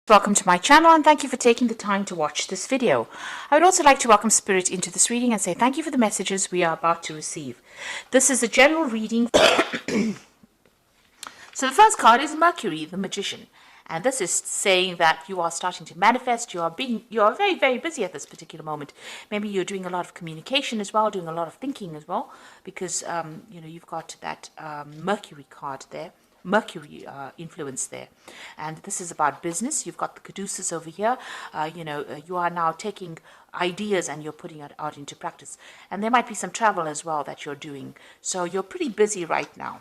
Welcome to my channel and thank you for taking the time to watch this video. I would also like to welcome Spirit into this reading and say thank you for the messages we are about to receive. This is a general reading. So the first card is Mercury, the Magician. And this is saying that you are starting to manifest, you are very, very busy at this particular moment. Maybe you're doing a lot of communication as well, doing a lot of thinking as well, because you've got that Mercury card there. Mercury influence there, and this is about business. You've got the caduceus over here. You are now taking ideas and you're putting it out into practice, and there might be some travel as well that you're doing, so you're pretty busy right now.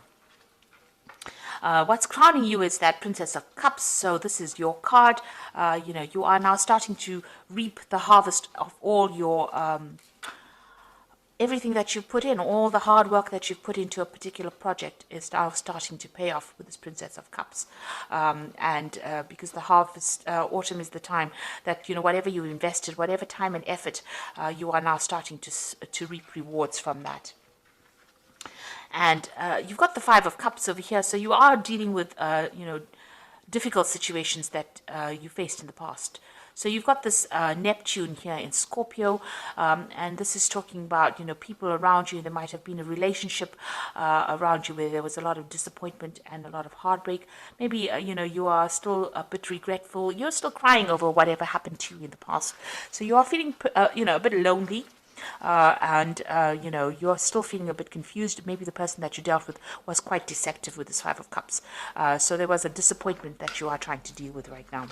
What's crowning you is that Princess of Cups. So this is your card. You are now starting to reap the harvest of all your everything that you put in, all the hard work that you've put into a particular project is now starting to pay off with this Princess of Cups. Because the harvest, autumn is the time that, whatever you invested, whatever time and effort, you are now starting to reap rewards from that. And you've got the Five of Cups over here, so you are dealing with, difficult situations that you faced in the past. So you've got this Neptune here in Scorpio, and this is talking about, people around you. There might have been a relationship around you where there was a lot of disappointment and a lot of heartbreak. Maybe, you are still a bit regretful. You're still crying over whatever happened to you in the past. So you are feeling, a bit lonely. You're still feeling a bit confused. Maybe the person that you dealt with was quite deceptive with this Five of Cups. So there was a disappointment that you are trying to deal with right now.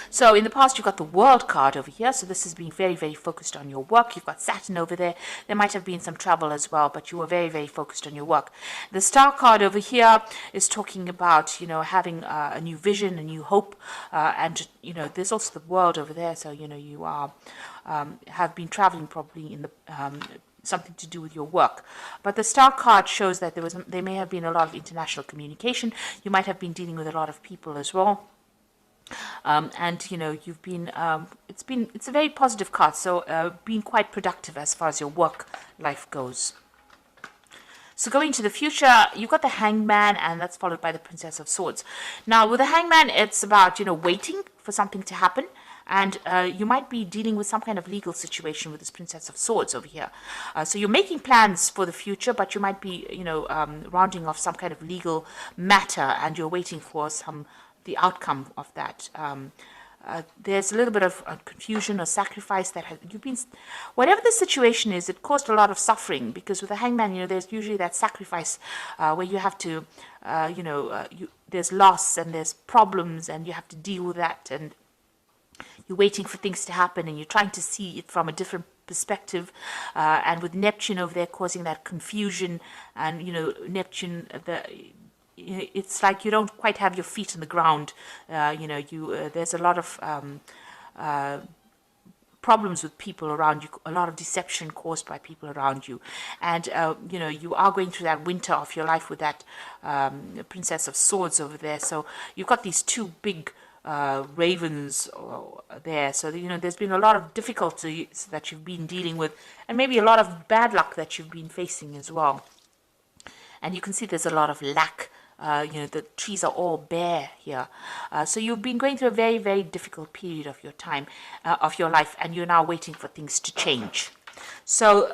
So in the past, you've got the World card over here. So this is being very, very focused on your work. You've got Saturn over there. There might have been some travel as well, but you were very, very focused on your work. The Star card over here is talking about, having a new vision, a new hope. There's also the World over there. So, you are have been traveling probably in the something to do with your work. But the Star card shows that there may have been a lot of international communication. You might have been dealing with a lot of people as well. You've been it's a very positive card, so being quite productive as far as your work life goes. So going to the future, you've got the Hangman, and that's followed by the Princess of Swords. Now with the Hangman, it's about waiting for something to happen, and you might be dealing with some kind of legal situation with this Princess of Swords over here. So you're making plans for the future, but you might be rounding off some kind of legal matter, and you're waiting for the outcome of that. There's a little bit of confusion or sacrifice that you've been, whatever the situation is, it caused a lot of suffering, because with the Hangman, there's usually that sacrifice where you have to, there's loss and there's problems and you have to deal with that, and you're waiting for things to happen and you're trying to see it from a different perspective, and with Neptune over there causing that confusion, and Neptune, it's like you don't quite have your feet on the ground. There's a lot of problems with people around you, a lot of deception caused by people around you, and you are going through that winter of your life with that Princess of Swords over there. So you've got these two big ravens there, so there's been a lot of difficulties that you've been dealing with, and maybe a lot of bad luck that you've been facing as well. And you can see there's a lot of lack. The trees are all bare here. So you've been going through a very, very difficult period of your time, of your life, and you're now waiting for things to change. So,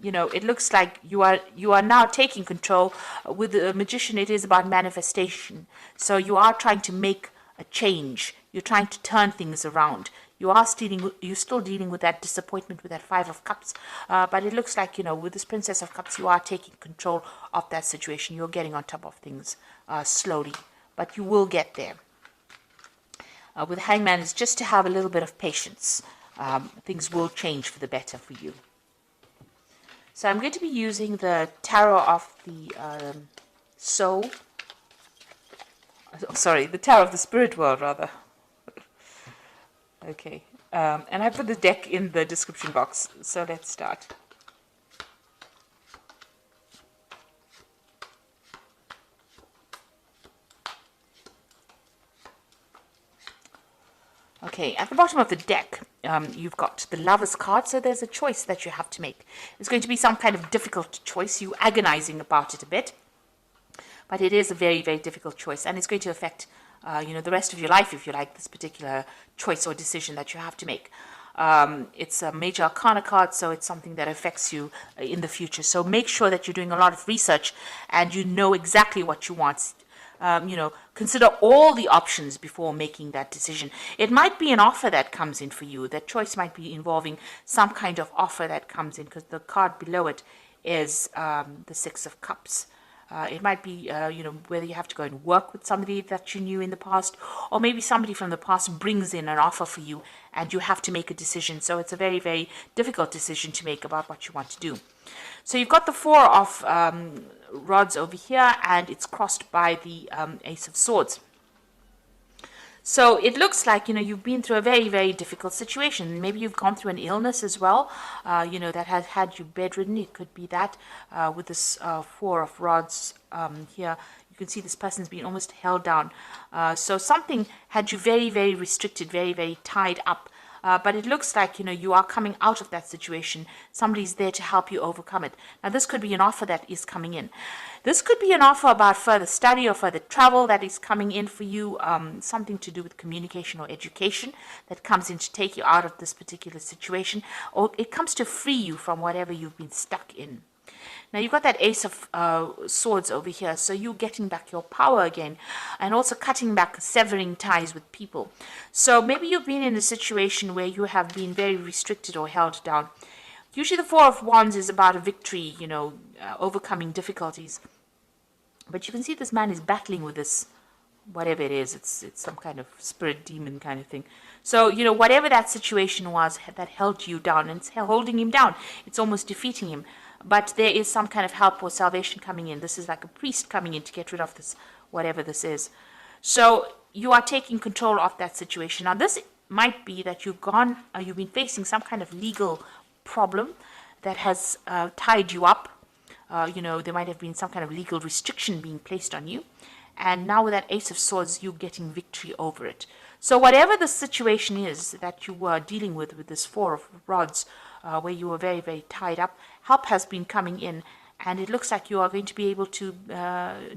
it looks like you are now taking control. With the Magician, it is about manifestation. So you are trying to make a change. You're trying to turn things around. You're still dealing with that disappointment with that Five of Cups, but it looks like, with this Princess of Cups, you are taking control of that situation. You're getting on top of things slowly, but you will get there. With Hangman, it's just to have a little bit of patience. Things will change for the better for you. So I'm going to be using the Tarot of the Soul. Sorry, the Tarot of the Spirit World, rather. Okay, and I put the deck in the description box, so let's start. Okay, at the bottom of the deck, you've got the Lover's card, so there's a choice that you have to make. It's going to be some kind of difficult choice, you agonizing about it a bit, but it is a very, very difficult choice, and it's going to affect the rest of your life, if you like, this particular choice or decision that you have to make. It's a major arcana card, so it's something that affects you in the future. So make sure that you're doing a lot of research and you know exactly what you want. Consider all the options before making that decision. It might be an offer that comes in for you. That choice might be involving some kind of offer that comes in, because the card below it is the Six of Cups. It might be, whether you have to go and work with somebody that you knew in the past, or maybe somebody from the past brings in an offer for you and you have to make a decision. So it's a very, very difficult decision to make about what you want to do. So you've got the Four of Rods over here, and it's crossed by the Ace of Swords. So it looks like, you've been through a very, very difficult situation. Maybe you've gone through an illness as well, that has had you bedridden. It could be that with this Four of Rods here. You can see this person's been almost held down. So something had you very, very restricted, very, very tied up. But it looks like, you are coming out of that situation. Somebody's there to help you overcome it. Now, this could be an offer that is coming in. This could be an offer about further study or further travel that is coming in for you, something to do with communication or education that comes in to take you out of this particular situation, or it comes to free you from whatever you've been stuck in. Now, you've got that Ace of Swords over here, so you're getting back your power again, and also cutting back, severing ties with people. So maybe you've been in a situation where you have been very restricted or held down. Usually the Four of Wands is about a victory, overcoming difficulties. But you can see this man is battling with this, whatever it is. It's some kind of spirit demon kind of thing. So, whatever that situation was that held you down, and it's holding him down, it's almost defeating him. But there is some kind of help or salvation coming in. This is like a priest coming in to get rid of this, whatever this is. So you are taking control of that situation. Now, this might be that you've been facing some kind of legal problem that has tied you up. There might have been some kind of legal restriction being placed on you. And now with that Ace of Swords, you're getting victory over it. So whatever the situation is that you were dealing with this Four of Rods, where you were very, very tied up, help has been coming in. And it looks like you are going to be able to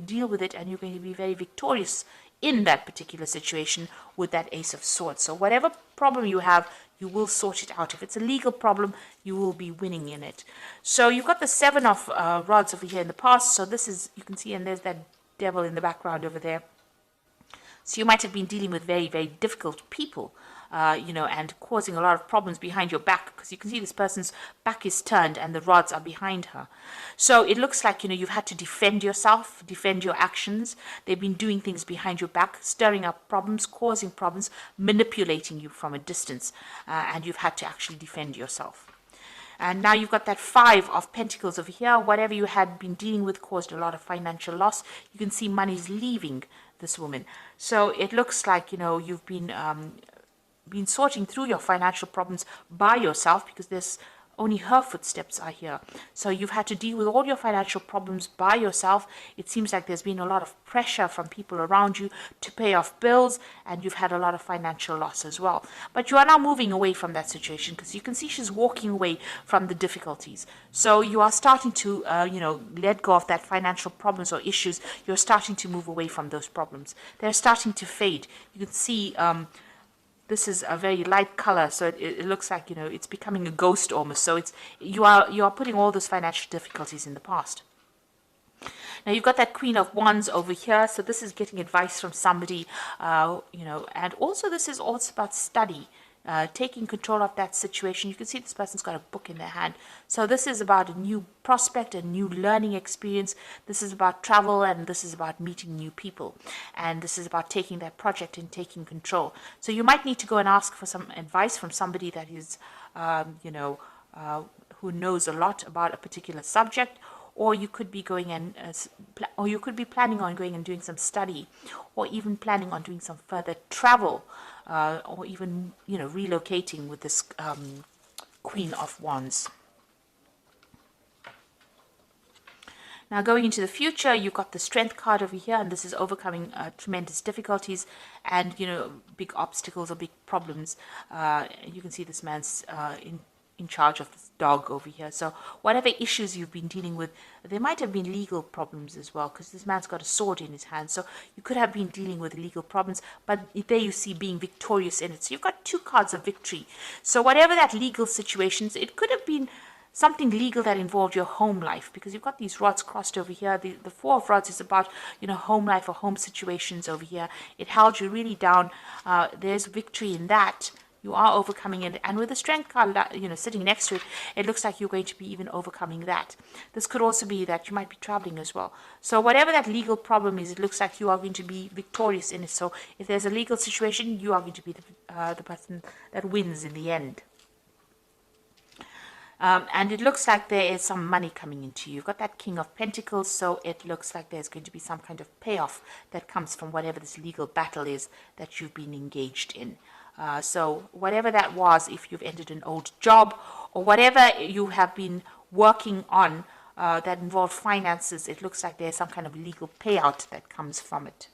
deal with it, and you're going to be very victorious in that particular situation with that Ace of Swords. So whatever problem you have, you will sort it out. If it's a legal problem, you will be winning in it. So you've got the Seven of Rods over here in the past. So this is, you can see, and there's that devil in the background over there. So you might have been dealing with very, very difficult people, and causing a lot of problems behind your back, because you can see this person's back is turned and the rods are behind her. So it looks like, you've had to defend yourself, defend your actions. They've been doing things behind your back, stirring up problems, causing problems, manipulating you from a distance, and you've had to actually defend yourself. And now you've got that Five of Pentacles over here. Whatever you had been dealing with caused a lot of financial loss. You can see money's leaving this woman. So it looks like, you've been sorting through your financial problems by yourself, because there's only her footsteps are here. So you've had to deal with all your financial problems by yourself. It seems like there's been a lot of pressure from people around you to pay off bills, and you've had a lot of financial loss as well. But you are now moving away from that situation, because you can see she's walking away from the difficulties. So you are starting to, let go of that financial problems or issues. You're starting to move away from those problems. They're starting to fade. You can see, this is a very light color, so it looks like, it's becoming a ghost almost. So you are putting all those financial difficulties in the past. Now you've got that Queen of Wands over here. So this is getting advice from somebody, and also this is also about study. Taking control of that situation. You can see this person's got a book in their hand. So this is about a new prospect, a new learning experience. This is about travel, and this is about meeting new people. And this is about taking that project and taking control. So you might need to go and ask for some advice from somebody that is, who knows a lot about a particular subject. Or you could be going and, or you could be planning on going and doing some study, or even planning on doing some further travel, or even, relocating with this Queen of Wands. Now, going into the future, you've got the Strength card over here, and this is overcoming tremendous difficulties and, big obstacles or big problems. You can see this man's in charge of this dog over here. So whatever issues you've been dealing with, there might have been legal problems as well, because this man's got a sword in his hand. So you could have been dealing with legal problems, but there you see being victorious in it. So you've got 2 cards of victory. So whatever that legal situations, it could have been something legal that involved your home life, because you've got these rods crossed over here. The 4 of rods is about, home life or home situations over here. It held you really down. There's victory in that. You are overcoming it, and with the strength card, sitting next to it, it looks like you're going to be even overcoming that. This could also be that you might be traveling as well. So whatever that legal problem is, it looks like you are going to be victorious in it. So if there's a legal situation, you are going to be the person that wins in the end. And it looks like there is some money coming into you. You've got that King of Pentacles, so it looks like there's going to be some kind of payoff that comes from whatever this legal battle is that you've been engaged in. So whatever that was, if you've ended an old job or whatever you have been working on that involved finances, it looks like there's some kind of legal payout that comes from it.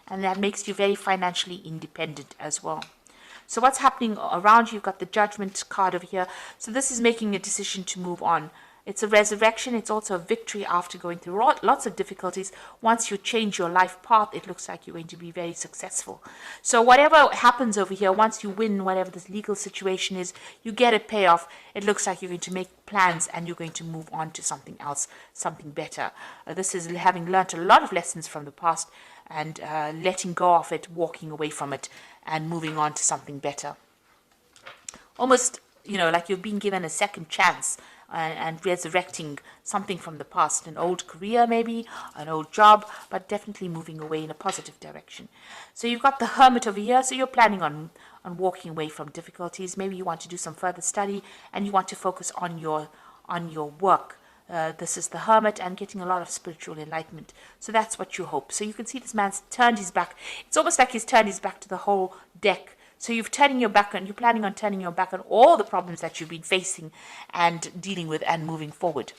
And that makes you very financially independent as well. So what's happening around you? You've got the Judgment card over here. So this is making a decision to move on. It's a resurrection. It's also a victory after going through lots of difficulties. Once you change your life path, it looks like you're going to be very successful. So whatever happens over here, once you win whatever this legal situation is, you get a payoff. It looks like you're going to make plans and you're going to move on to something else, something better. This is having learnt a lot of lessons from the past and letting go of it, walking away from it and moving on to something better. Almost, like you've been given a second chance and resurrecting something from the past, an old career maybe, an old job, but definitely moving away in a positive direction. So you've got the Hermit over here, so you're planning on walking away from difficulties. Maybe you want to do some further study and you want to focus on your work. This is the Hermit and getting a lot of spiritual enlightenment. So that's what you hope. So you can see this man's turned his back. It's almost like he's turned his back to the whole deck. So you're planning on turning your back on all the problems that you've been facing and dealing with and moving forward.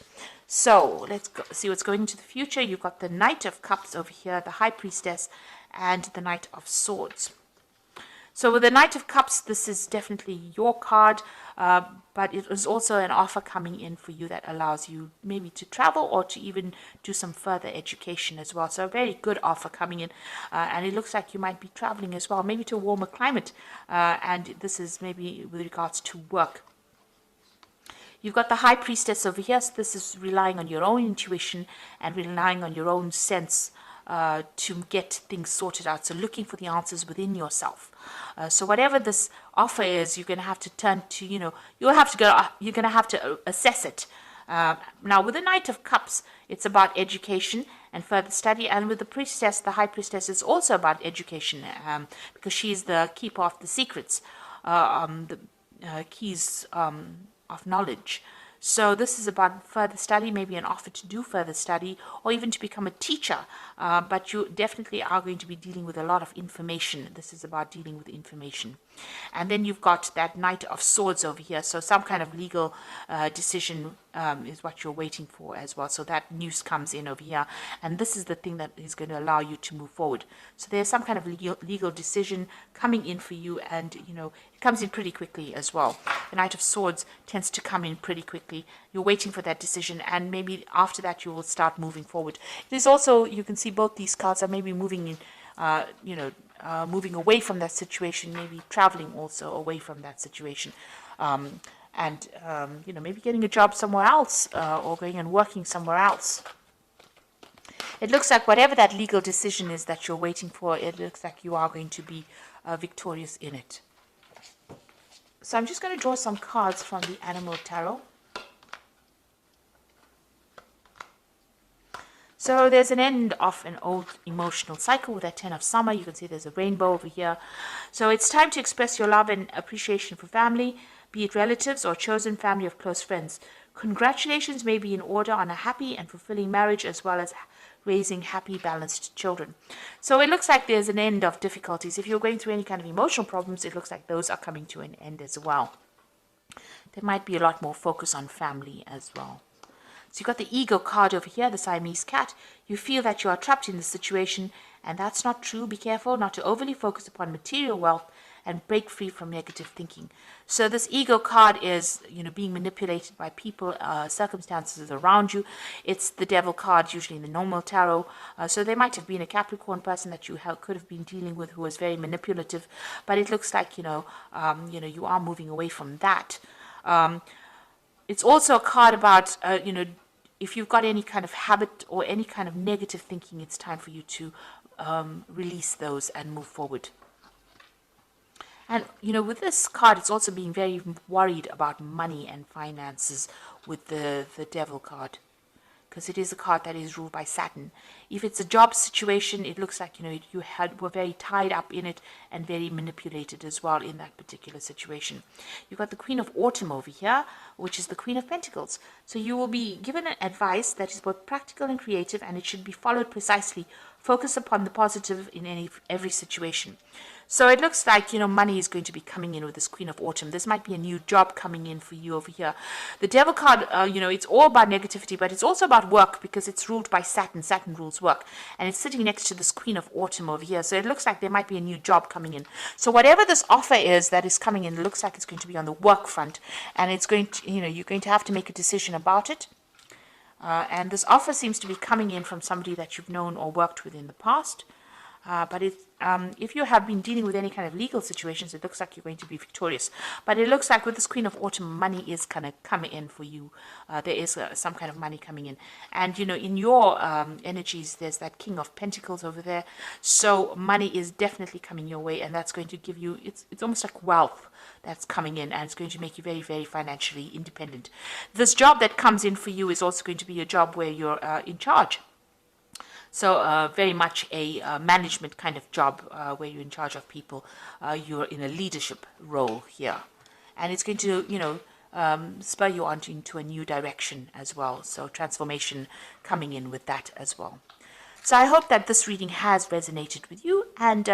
So let's see what's going into the future. You've got the Knight of Cups over here, the High Priestess, and the Knight of Swords. So with the Knight of Cups, this is definitely your card, but it is also an offer coming in for you that allows you maybe to travel or to even do some further education as well. So a very good offer coming in, and it looks like you might be traveling as well, maybe to a warmer climate, and this is maybe with regards to work. You've got the High Priestess over here, so this is relying on your own intuition and relying on your own sense to get things sorted out. So looking for the answers within yourself. So whatever this offer is, you're going to have to turn to, you're going to have to assess it. Now with the Knight of Cups, it's about education and further study. And with the Priestess, the High Priestess, is also about education because she's the keeper of the secrets, the keys of knowledge. So this is about further study, maybe an offer to do further study or even to become a teacher. But you definitely are going to be dealing with a lot of information. This is about dealing with information. And then you've got that Knight of Swords over here. So some kind of legal decision is what you're waiting for as well. So that news comes in over here. And this is the thing that is going to allow you to move forward. So there's some kind of legal decision coming in for you. And, it comes in pretty quickly as well. The Knight of Swords tends to come in pretty quickly. You're waiting for that decision. And maybe after that, you will start moving forward. There's also, you can see both these cards are maybe moving in, moving away from that situation, maybe traveling also away from that situation. Maybe getting a job somewhere else or going and working somewhere else. It looks like whatever that legal decision is that you're waiting for, it looks like you are going to be victorious in it. So I'm just going to draw some cards from the Animal Tarot. So there's an end of an old emotional cycle with that 10 of Summer. You can see there's a rainbow over here. So it's time to express your love and appreciation for family, be it relatives or chosen family of close friends. Congratulations may be in order on a happy and fulfilling marriage as well as raising happy, balanced children. So it looks like there's an end of difficulties. If you're going through any kind of emotional problems, it looks like those are coming to an end as well. There might be a lot more focus on family as well. So you've got the Ego card over here, the Siamese cat. You feel that you are trapped in this situation, and that's not true. Be careful not to overly focus upon material wealth and break free from negative thinking. So this ego card is, being manipulated by people, circumstances around you. It's the devil card, usually in the normal tarot. So there might have been a Capricorn person that you could have been dealing with who was very manipulative, but it looks like, you are moving away from that. It's also a card about, if you've got any kind of habit or any kind of negative thinking, it's time for you to release those and move forward. And, with this card, it's also being very worried about money and finances with the devil card, because it is a card that is ruled by Saturn. If it's a job situation, it looks like, you were very tied up in it and very manipulated as well in that particular situation. You've got the Queen of Autumn over here, which is the Queen of Pentacles. So you will be given an advice that is both practical and creative, and it should be followed precisely. Focus upon the positive in every situation. So it looks like, money is going to be coming in with this Queen of Autumn. This might be a new job coming in for you over here. The Devil card, it's all about negativity, but it's also about work, because it's ruled by Saturn. Saturn rules work. And it's sitting next to this Queen of Autumn over here. So it looks like there might be a new job coming in. So whatever this offer is that is coming in, it looks like it's going to be on the work front. And it's going to, you're going to have to make a decision about it. And this offer seems to be coming in from somebody that you've known or worked with in the past. But if you have been dealing with any kind of legal situations, it looks like you're going to be victorious. But it looks like with this Queen of Autumn, money is kind of coming in for you. There is some kind of money coming in. And, in your energies, there's that King of Pentacles over there. So money is definitely coming your way, and that's going to give you, it's almost like wealth that's coming in, and it's going to make you very, very financially independent. This job that comes in for you is also going to be a job where you're in charge. So very much a management kind of job where you're in charge of people. You're in a leadership role here. And it's going to, spur you on into a new direction as well. So transformation coming in with that as well. So I hope that this reading has resonated with you. And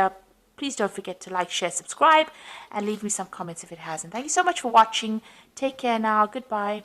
please don't forget to like, share, subscribe, and leave me some comments if it hasn't. Thank you so much for watching. Take care now. Goodbye.